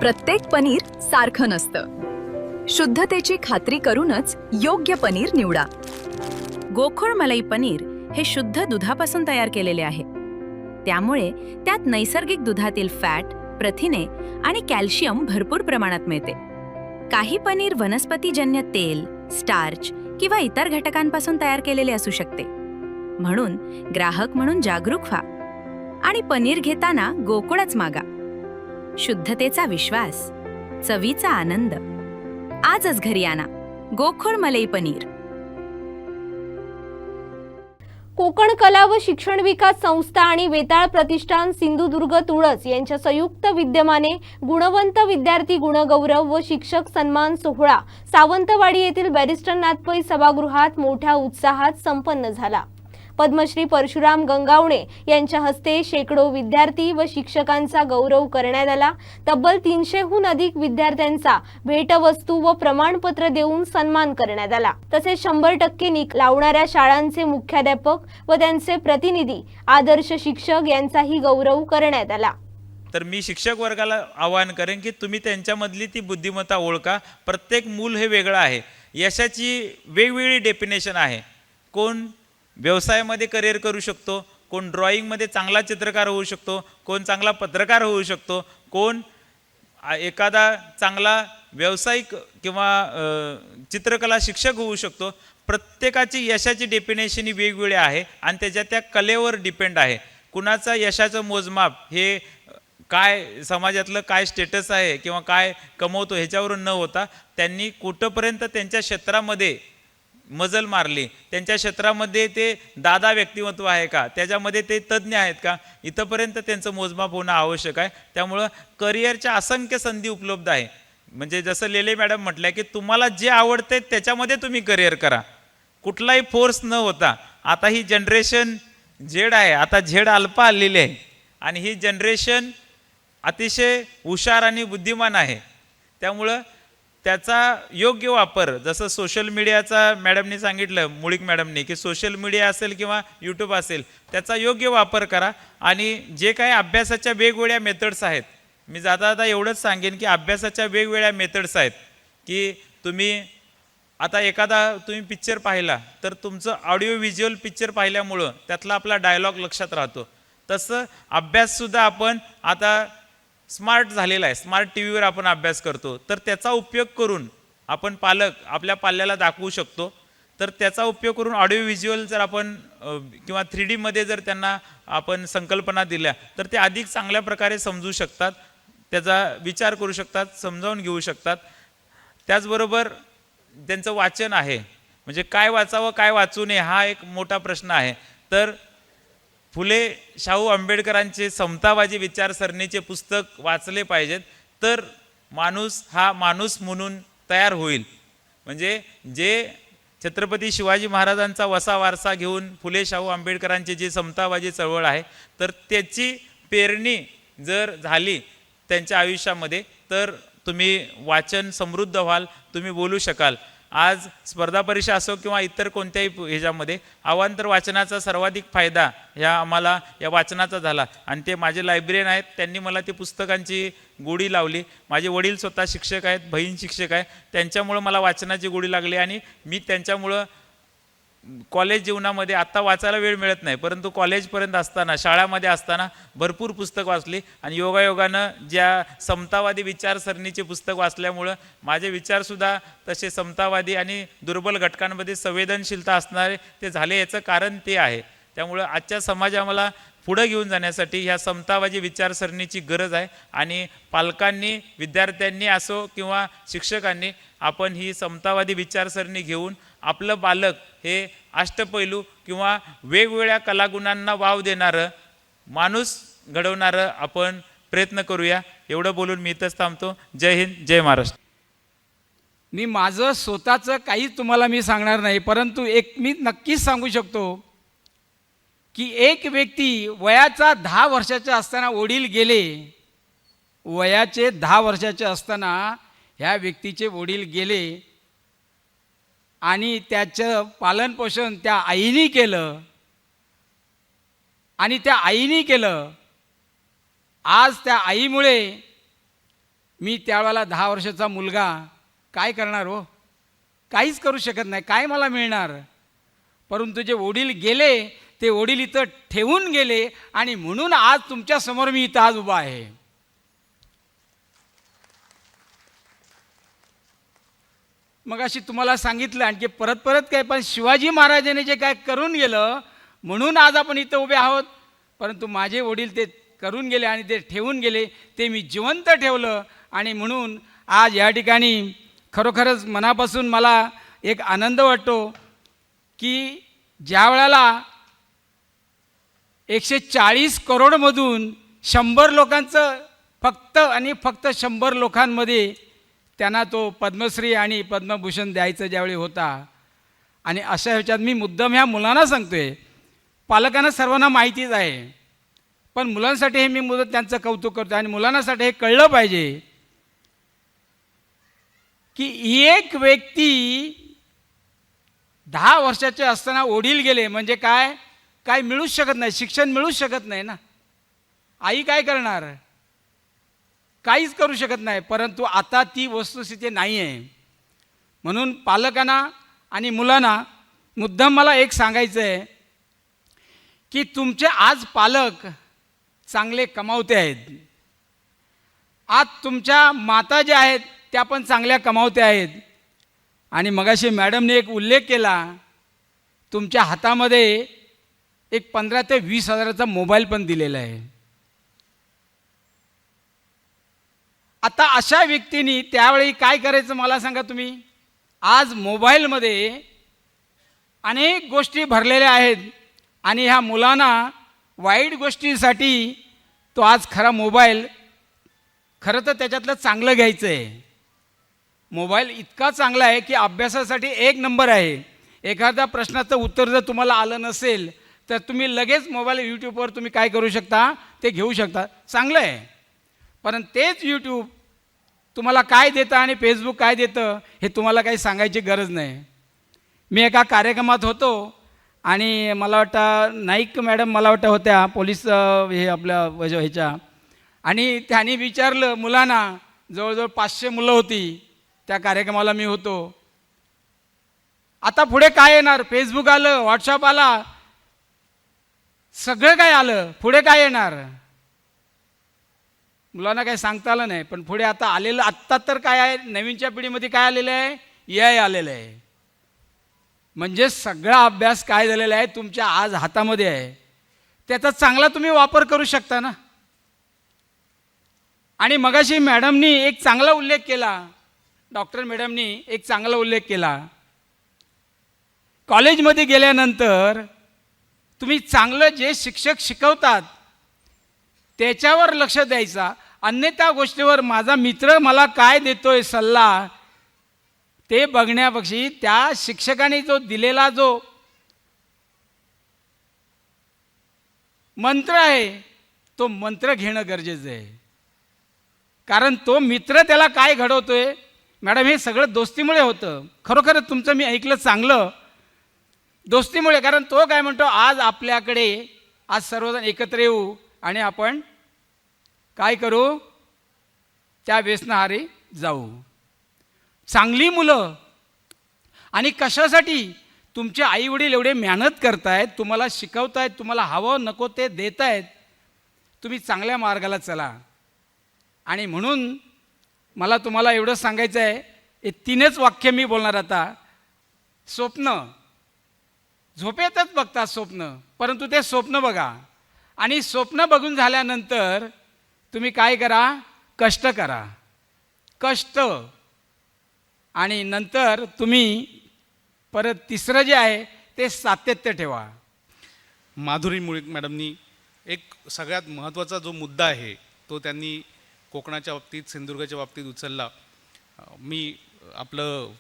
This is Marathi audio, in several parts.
प्रत्येक पनीर सारखं नसतं। शुद्धतेची खात्री करूनच योग्य पनीर निवडा। गोखोड मलाई पनीर हे शुद्ध दुधापासून तयार केलेले आहे, त्यामुळे त्यात नैसर्गिक दुधातील फॅट, प्रथिने आणि कॅल्शियम भरपूर प्रमाणात मिळते। काही पनीर वनस्पतीजन्य तेल, स्टार्च किंवा इतर घटकांपासून तयार केलेले असू शकते। म्हणून ग्राहक म्हणून जागरूक व्हा आणि पनीर घेताना गोकुळच मागा। शुद्धतेचा विश्वास, चवीचा आनंद। आजच घरी आणा गोखोड मलाई पनीर। कोकण कला व शिक्षण विकास संस्था आणि वेताळ प्रतिष्ठान सिंधुदुर्ग तुळस यांच्या संयुक्त विद्यमाने गुणवंत विद्यार्थी गुणगौरव व शिक्षक सन्मान सोहळा सावंतवाडी येथील बॅरिस्टर पै सभागृहात मोठ्या उत्साहात संपन्न झाला। पद्मश्री परशुराम गंगावणे यांच्या हस्ते शेकडो विद्यार्थी व शिक्षकांचा गौरव करण्यात आला। तब्बल 300हून अधिक विद्यार्थ्यांचा भेटवस्तू व प्रमाणपत्र देऊन सन्मान करण्यात आला। तसेच 100% निकाल लावणाऱ्या शाळांचे मुख्याध्यापक व त्यांचे प्रतिनिधी, आदर्श शिक्षक यांचाही गौरव करण्यात आला। तर मी शिक्षक वर्गाला आवाहन करेन की तुम्ही त्यांच्यामधली ती बुद्धिमत्ता ओळखा। प्रत्येक मूल हे वेगळं आहे, यशाची वेगवेगळी डेफिनेशन आहे। कोण व्यवसायामध्ये करिअर करू शकतो, कोण ड्रॉइंगमध्ये चांगला चित्रकार होऊ शकतो, कोण चांगला पत्रकार होऊ शकतो, कोण एखादा चांगला व्यावसायिक किंवा चित्रकला शिक्षक होऊ शकतो। प्रत्येकाची यशाची डेफिनेशन ही वेगवेगळी आहे आणि त्याच्या त्या कलेवर डिपेंड आहे। कुणाचं यशाचं मोजमाप हे काय समाजातलं काय स्टेटस आहे किंवा काय कमवतो ह्याच्यावरून न होता त्यांनी कुठंपर्यंत त्यांच्या क्षेत्रामध्ये मजल मारली, त्यांच्या क्षेत्रामध्ये ते दादा व्यक्तिमत्व आहे का, त्याच्यामध्ये ते तज्ज्ञ आहेत का, इथंपर्यंत त्यांचं मोजमाप होणं आवश्यक आहे। त्यामुळं करिअरच्या असंख्य संधी उपलब्ध आहे। म्हणजे जसं लेले मॅडम म्हटलं की तुम्हाला जे आवडते त्याच्यामध्ये तुम्ही करिअर करा, कुठलाही फोर्स न होता। आता ही जनरेशन झेड आहे, आता झेड अल्फा आलेली आहे आणि ही जनरेशन अतिशय हुशार आणि बुद्धिमान आहे। त्यामुळं त्याचा योग्य वापर, जसं सोशल मीडियाचा मॅडमनी सांगितलं, मुळीक मॅडमनी, की सोशल मीडिया असेल किंवा यूट्यूब असेल त्याचा योग्य वापर करा। आणि जे काही अभ्यासाच्या वेगवेगळ्या मेथड्स आहेत, मी जाता एवढंच सांगेन की अभ्यासाच्या वेगवेगळ्या मेथड्स आहेत की तुम्ही आता एखादा तुम्ही पिक्चर पाहिला तर तुमचं ऑडिओ व्हिज्युअल पिक्चर पाहिल्यामुळं त्यातला आपला डायलॉग लक्षात राहतो। तसं अभ्याससुद्धा आपण आता स्मार्ट झालेला आहे, स्मार्ट टी व्हीवर आपण अभ्यास करतो, तर त्याचा उपयोग करून आपण पालक आपल्या पाल्याला दाखवू शकतो। तर त्याचा उपयोग करून ऑडिओ व्हिज्युअल जर आपण किंवा 3D मध्ये जर त्यांना आपण संकल्पना दिल्या तर ते अधिक चांगल्या प्रकारे समजू शकतात, त्याचा विचार करू शकतात, समजावून घेऊ शकतात। त्याचबरोबर त्यांचं वाचन आहे, म्हणजे काय वाचावं काय वाचू नये हा एक मोठा प्रश्न आहे। तर फुले शाहू आंबेडकरांचे समतावादी विचारसरणीचे पुस्तक वाचले पाहिजेत, तर माणूस हा माणूस म्हणून तयार होईल। म्हणजे जे छत्रपती शिवाजी महाराजांचा वसा वारसा घेऊन फुले शाहू आंबेडकरांची जी समतावादी चळवळ आहे, तर त्याची पेरणी जर झाली त्यांच्या आयुष्यामध्ये तर तुम्ही वाचन समृद्ध व्हाल, तुम्ही बोलू शकाल। आज स्पर्धा परीक्षा असो किंवा इतर कोणत्याही ह्याच्यामध्ये अवांतर वाचनाचा सर्वाधिक फायदा ह्या आम्हाला या वाचनाचा झाला। आणि ते माझे लायब्ररीयन आहेत, त्यांनी मला ती पुस्तकांची गोडी लावली। माझे वडील स्वतः शिक्षक आहेत, बहीण शिक्षक आहे, त्यांच्यामुळं मला वाचनाची गोडी लागली आणि मी त्यांच्यामुळं कॉलेज जीवनामध्ये आत्ता वाचायला वेळ मिळत नाही, परंतु कॉलेजपर्यंत असताना शाळामध्ये असताना भरपूर पुस्तक वाचली आणि योगायोगानं ज्या समतावादी विचारसरणीचे पुस्तक वाचल्यामुळं माझे विचारसुद्धा तसे समतावादी आणि दुर्बल घटकांमध्ये संवेदनशीलता असणारे ते झाले। याचं कारण ते आहे। त्यामुळं आजच्या समाजाला पुढे घेऊन जाण्यासाठी ह्या समतावादी विचारसरणीची गरज आहे आणि पालकांनी, विद्यार्थ्यांनी असो किंवा शिक्षकांनी आपण ही समतावादी विचारसरणी घेऊन आपलं बालक हे अष्टपैलू किंवा वेगवेगळ्या कलागुणांना वाव देणारं माणूस घडवणारं आपण प्रयत्न करूया। एवढं बोलून मी इथंच थांबतो। जय हिंद, जय महाराष्ट्र। मी माझं स्वतःचं काहीच तुम्हाला मी सांगणार नाही, परंतु एक मी नक्कीच सांगू शकतो की एक व्यक्ती वयाचा 10 वर्षाचा असताना वडील गेले, वयाचे 10 वर्षाचे असताना ह्या व्यक्तीचे वडील गेले आणि त्याचं पालनपोषण त्या आईने केलं आणि त्या आईने केलं। आज त्या आईमुळे मी त्यावेळेला 10 वर्षाचा मुलगा काय करणार हो? काहीच करू शकत नाही. काय मला मिळणार? परंतु जे वडील गेले ते वडील इथं ठेवून गेले आणि म्हणून आज तुमच्यासमोर मी इथं आज उभा आहे. मग अशी तुम्हाला सांगितलं आणखी परत परत काय, पण शिवाजी महाराजांनी जे काय करून गेलं म्हणून आज आपण इथं उभे आहोत. परंतु माझे वडील ते करून गेले आणि ते ठेवून गेले, ते मी जिवंत ठेवलं. आणि म्हणून आज या ठिकाणी खरोखरच मनापासून मला एक आनंद वाटतो की ज्या वेळेला 140 करोडमधून 100 लोकांचं फक्त आणि फक्त 100 लोकांमध्ये त्यांना तो पद्मश्री आणि पद्मभूषण द्यायचं ज्यावेळी होता. आणि अशा ह्याच्यात मी मुद्दाम ह्या मुलांना सांगतोय, पालकांना सर्वांना माहितीच आहे, पण मुलांसाठी हे मी मुदत त्यांचं कौतुक करतो. आणि मुलांसाठी हे कळलं पाहिजे की एक व्यक्ती 10 वर्षाचे असताना वडील गेले म्हणजे काय काय मिळूच शकत नाही, शिक्षण मिळूच शकत नाही ना. आई काय करणार? काहीच करू शकत नाही. परंतु आता ती वस्तुस्थिती नाही आहे. म्हणून पालकांना आणि मुलांना मुद्दाम मला एक सांगायचं आहे की तुमचे आज पालक चांगले कमावते आहेत. आज तुमच्या माता ज्या आहेत त्या पण चांगल्या कमावते आहेत. आणि मगाशी मॅडमने एक उल्लेख केला, तुमच्या हातामध्ये एक 15 ते 20 हजाराचा मोबाईल पण दिलेला आहे. आता अशा व्यक्तींनी त्यावेळी काय करायचं मला सांगा तुम्ही. आज मोबाईलमध्ये अनेक गोष्टी भरलेल्या आहेत आणि ह्या मुलांना वाईट गोष्टीसाठी तो आज खरा मोबाईल, खरं तर त्याच्यातलं चांगलं घ्यायचं आहे. मोबाईल इतका चांगला आहे की अभ्यासासाठी 1 नंबर आहे. एखाद्या प्रश्नाचं उत्तर जर तुम्हाला आलं नसेल तर तुम्ही लगेच मोबाईल यूट्यूबवर तुम्ही काय करू शकता, ते घेऊ शकता. चांगलं आहे. पण तेच यूट्यूब तुम्हाला काय देतं आणि फेसबुक काय देतं हे तुम्हाला काही सांगायची गरज नाही. मी एका कार्यक्रमात होतो आणि मला वाटतं नाईक मॅडम मला वाटतं होत्या पोलीस हे आपल्या ह्याच्या, आणि त्यांनी विचारलं मुलांना, जवळजवळ 500 मुलं होती त्या कार्यक्रमाला मी होतो. आता पुढे काय येणार? फेसबुक आलं, व्हॉट्सअप आला, सगळं काय आलं, पुढे काय येणार? मुलांना काही सांगता आलं नाही. पण पुढे आता आलेलं, आत्ता तर काय आहे, नवीनच्या पिढीमध्ये काय आलेलं आहे, AI आलेलं आहे. म्हणजे सगळा अभ्यास काय झालेला आहे तुमच्या आज हातामध्ये आहे. त्याचा चांगला तुम्ही वापर करू शकता ना. आणि मगाशी मॅडमनी एक चांगला उल्लेख केला, डॉक्टर मॅडमनी एक चांगला उल्लेख केला, कॉलेजमध्ये गेल्यानंतर तुम्ही चांगलं जे शिक्षक शिकवतात त्याच्यावर लक्ष द्यायचा. अन्यथा गोष्टीवर माझा मित्र मला काय देतोय सल्ला ते बघण्यापेक्षा त्या शिक्षकाने जो दिलेला जो मंत्र आहे तो मंत्र घेणं गरजेचं आहे. कारण तो मित्र त्याला काय घडवतोय. मॅडम हे सगळं दोस्तीमुळे होतं. खरोखर तुमचं मी ऐकलं चांगलं, दोस्तीमुळे. कारण तो काय म्हणतो, आज आपल्याकडे आज सर्वजण एकत्र येऊ आणि आपण काय करू, त्या व्यसनाहारी जाऊ. चांगली मुलं. आणि कशासाठी? तुमचे आईवडील एवढे मेहनत करतायत, तुम्हाला शिकवतायत, तुम्हाला हवं नको ते देत आहेत, तुम्ही चांगल्या मार्गाला चला. आणि म्हणून मला तुम्हाला एवढं सांगायचं आहे, हे 3च वाक्य मी बोलणार आता. स्वप्न, झोपेतच बघतात स्वप्न, परंतु ते स्वप्न बघा. आणि स्वप्न बघून झाल्यानंतर तुम्ही काय करा, कष्ट करा, कष्ट. आणि नंतर तुम्ही परत तिसरं जे आहे ते सातत्य ठेवा. माधुरी मुळीक मॅडमनी एक सगळ्यात महत्त्वाचा जो मुद्दा आहे तो त्यांनी कोकणाच्या बाबतीत, सिंधुदुर्गाच्या बाबतीत उचलला. मी आपलं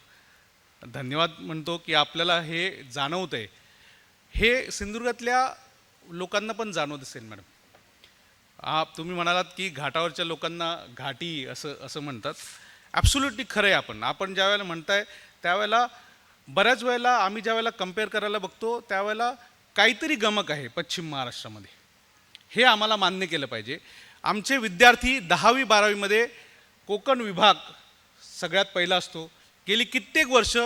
धन्यवाद म्हणतो की आपल्याला हे जाणवतं आहे. हे सिंधुदुर्गातल्या लोकांना पण जाणवत असेल मॅडम. तुम्ही म्हणालात की घाटावरच्या लोकांना घाटी असं म्हणतात. ॲब्सोल्युटली खरं आहे. आपण ज्या वेळेला म्हणताय त्यावेळेला बऱ्याच वेळेला आम्ही ज्या वेळेला कम्पेअर करायला बघतो त्यावेळेला काहीतरी गमक आहे पश्चिम महाराष्ट्रामध्ये. हे आम्हाला मान्य केलं पाहिजे. आमचे विद्यार्थी 10वी 12वीमध्ये कोकण विभाग सगळ्यात पहिला असतो. गेली कित्येक वर्ष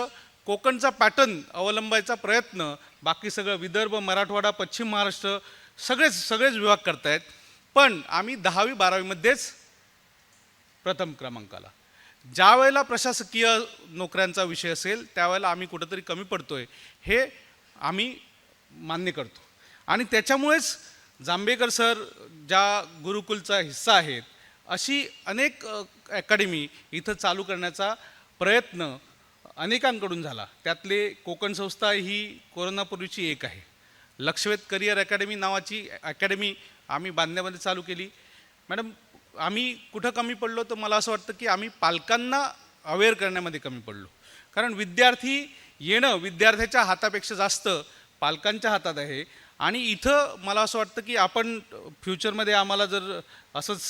कोकणचा पॅटर्न अवलंबायचा प्रयत्न बाकी सगळं विदर्भ, मराठवाडा, पश्चिम महाराष्ट्र सगळेच विभाग करतायत. पण आम्ही 10वी 12वीमध्येच प्रथम क्रमांकाला. ज्या वेळेला प्रशासकीय नोकऱ्यांचा विषय असेल त्यावेळेला आम्ही कुठंतरी कमी पडतोय हे आम्ही मान्य करतो. आणि त्याच्यामुळेच जांभेकर सर ज्या गुरुकुलचा हिस्सा आहेत अशी अनेक अकॅडमी इथं चालू करण्याचा प्रयत्न अनेकांकडून झाला. त्यातले कोकण संस्था ही कोरोनापूर्वीची एक आहे. लक्षवेध करिअर अकॅडमी नावाची अकॅडमी आम्ही बांधण्यामध्ये चालू केली. मॅडम, आम्ही कुठं कमी पडलो तर मला असं वाटतं की आम्ही पालकांना अवेअर करण्यामध्ये कमी पडलो. कारण विद्यार्थी येणं विद्यार्थ्याच्या हातापेक्षा जास्त पालकांच्या हातात आहे. आणि इथं मला असं वाटतं की आपण फ्युचरमध्ये आम्हाला जर असंच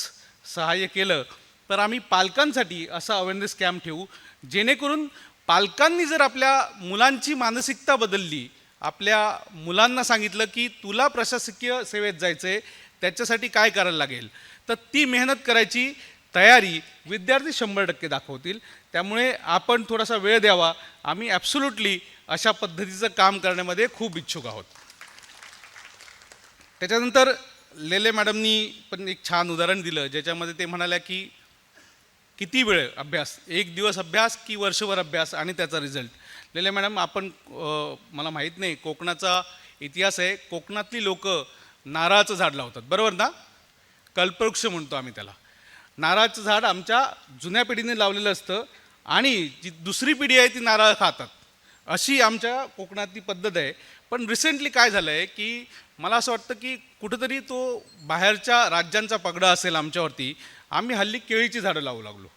सहाय्य केलं तर आम्ही पालकांसाठी असा अवेअरनेस कॅम्प ठेवू, जेणेकरून पालकांनी जर आपल्या मुलांची मानसिकता बदलली, आपल्या मुलांना सांगितलं की तुला प्रशासकीय सेवेत जायचं आहे, त्याच्यासाठी काय करायला लागेल, तर ती मेहनत करायची तयारी विद्यार्थी 100% दाखवतील. त्यामुळे आपण थोडासा वेळ द्यावा. आम्ही ॲब्सोल्युटली अशा पद्धतीचं काम करण्यामध्ये खूप इच्छुक आहोत. त्याच्यानंतर लेले मॅडमनी पण एक छान उदाहरण दिलं ज्याच्यामध्ये ते म्हणाल्या की किती वेळ अभ्यास, एक दिवस अभ्यास की वर्षभर अभ्यास आणि त्याचा रिझल्ट. लेले मॅडम, आपण मला माहीत नाही, कोकणाचा इतिहास आहे, कोकणातली लोक नारळाचं झाड लावतात, बरोबर ना? कल्पवृक्ष म्हणतो आम्ही त्याला. नारळाचं झाड आमच्या जुन्या पिढीने लावलेलं असतं आणि जी दुसरी पिढी आहे ती नारळ खातात, अशी आमच्या कोकणातली पद्धत आहे. पण रिसेंटली काय झालं आहे की मला असं वाटतं की कुठंतरी तो बाहेरच्या राज्यांचा पगडा असेल आमच्यावरती. आम्ही हल्ली केळीची झाडं लावू लागलो,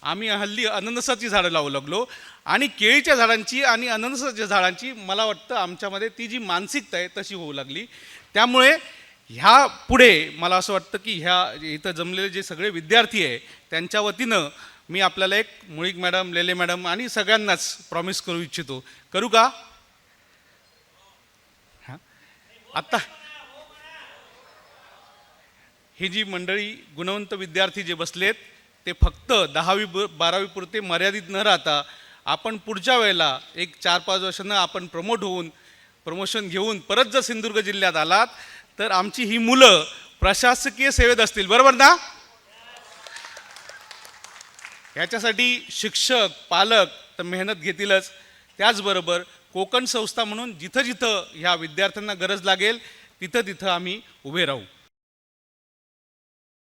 आम्ही हल्ली अननसाची झाडं लावू लागलो. आणि केळीच्या झाडांची आणि अननसाच्या झाडांची मला वाटतं आमच्यामध्ये ती जी मानसिकता आहे तशी होऊ लागली. त्यामुळे ह्या पुढे मला असं वाटतं की ह्या इथं जमलेले जे सगळे विद्यार्थी आहे त्यांच्या वतीनं मी आपल्याला एक मुळीक मॅडम, लेले मॅडम आणि सगळ्यांनाच प्रॉमिस करू इच्छितो. करू का? हां, आत्ता ही जी मंडळी गुणवंत विद्यार्थी जे बसलेत ते फक्त 10वी 12वी पुरते मर्यादित न राहता आपण पुढच्या वेळेला एक 4-5 वर्षांना आपण प्रमोशन घेऊन परत जर सिंधुदुर्ग जिल्ह्यात आलात तर आमची ही मुलं प्रशासकीय सेवेत असतील, बरोबर ना? याच्यासाठी शिक्षक, पालक तर मेहनत घेतीलच. त्याचबरोबर कोकण संस्था म्हणून जिथं जिथं ह्या विद्यार्थ्यांना गरज लागेल तिथं तिथं आम्ही उभे राहू.